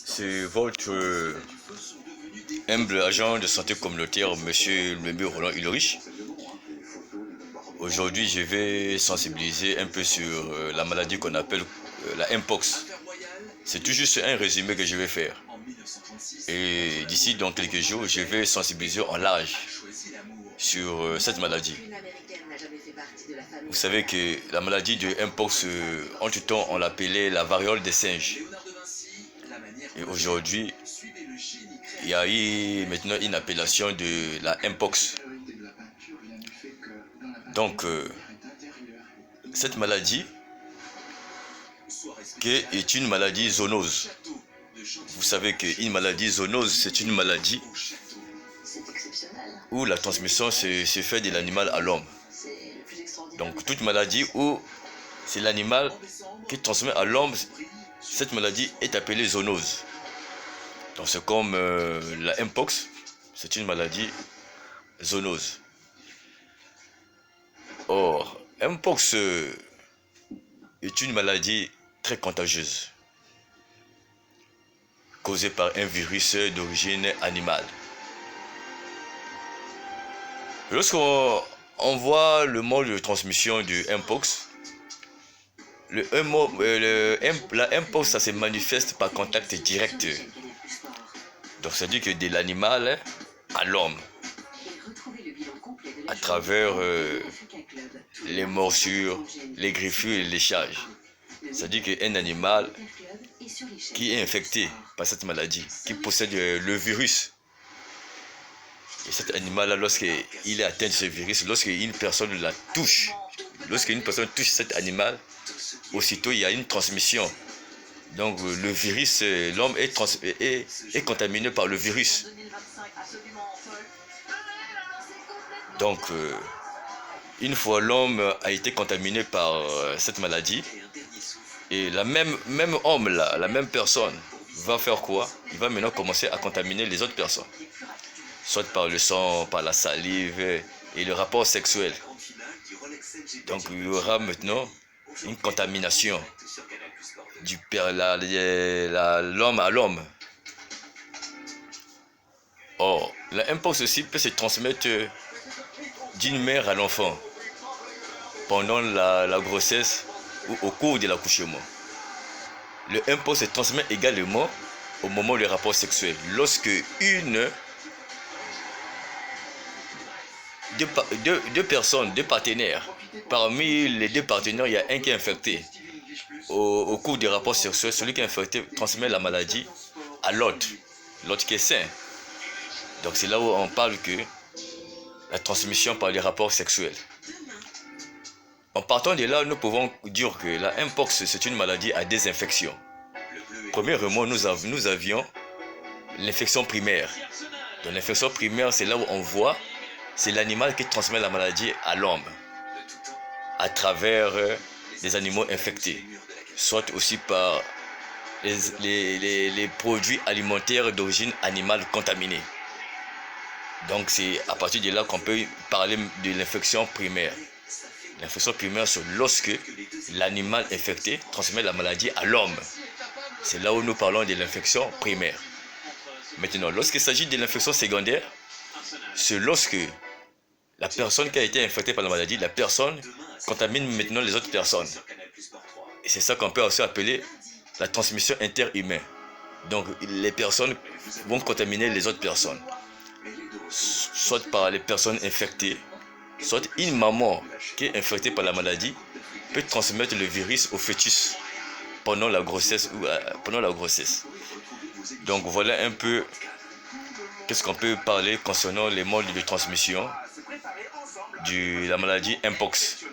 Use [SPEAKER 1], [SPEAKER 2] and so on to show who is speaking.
[SPEAKER 1] C'est votre humble agent de santé communautaire, Monsieur le Roland Ulrich. Aujourd'hui, je vais sensibiliser un peu sur la maladie qu'on appelle la Mpox. C'est tout juste un résumé que je vais faire. Et d'ici dans quelques jours, je vais sensibiliser en large sur cette maladie. Vous savez que la maladie de Mpox, en tout temps, on l'appelait la variole des singes. Et aujourd'hui, il y a eu maintenant une appellation de la Mpox. Donc, cette maladie qui est une maladie zoonose. Vous savez qu'une maladie zoonose, c'est une maladie où la transmission se fait de l'animal à l'homme. Donc, toute maladie où c'est l'animal qui transmet à l'homme, cette maladie est appelée zoonose. Donc, c'est comme la Mpox, c'est une maladie zoonose. Or, Mpox est une maladie très contagieuse, causée par un virus d'origine animale. Lorsqu'on voit le mode de transmission du Mpox, la Mpox, ça se manifeste par contact direct. Donc, ça dit que de l'animal à l'homme, à travers les morsures, les griffures et les léchages. Ça dit qu'un animal qui est infecté par cette maladie, qui possède le virus, et cet animal-là, lorsqu'il est atteint de ce virus, lorsqu'une personne la touche, lorsqu'une personne touche cet animal, aussitôt il y a une transmission. Donc le virus, l'homme est contaminé par le virus. Donc, une fois l'homme a été contaminé par cette maladie, et la même homme là, la même personne va faire quoi? Il va maintenant commencer à contaminer les autres personnes, soit par le sang, par la salive et le rapport sexuel. Donc il y aura maintenant une contamination du l'homme à l'homme. Or, la Mpox aussi peut se transmettre d'une mère à l'enfant pendant la grossesse ou au cours de l'accouchement. Le Mpox se transmet également au moment du rapport sexuel. Lorsque deux personnes, deux partenaires, parmi les deux partenaires, il y a un qui est infecté. Au cours du rapport sexuel, celui qui est infecté transmet la maladie à l'autre qui est sain. Donc c'est là où on parle que la transmission par les rapports sexuels. En partant de là, nous pouvons dire que la Mpox, c'est une maladie à des infections. Premièrement, nous avions l'infection primaire. Donc l'infection primaire, c'est là où on voit, c'est l'animal qui transmet la maladie à l'homme, à travers des animaux infectés, soit aussi par les produits alimentaires d'origine animale contaminés. Donc c'est à partir de là qu'on peut parler de l'infection primaire. L'infection primaire, c'est lorsque l'animal infecté transmet la maladie à l'homme. C'est là où nous parlons de l'infection primaire. Maintenant, lorsqu'il s'agit de l'infection secondaire, c'est lorsque la personne qui a été infectée par la maladie, la personne contamine maintenant les autres personnes. Et c'est ça qu'on peut aussi appeler la transmission interhumaine. Donc les personnes vont contaminer les autres personnes, soit par les personnes infectées, soit une maman qui est infectée par la maladie peut transmettre le virus au fœtus pendant la grossesse Donc voilà un peu qu'est-ce qu'on peut parler concernant les modes de transmission de la maladie Mpox.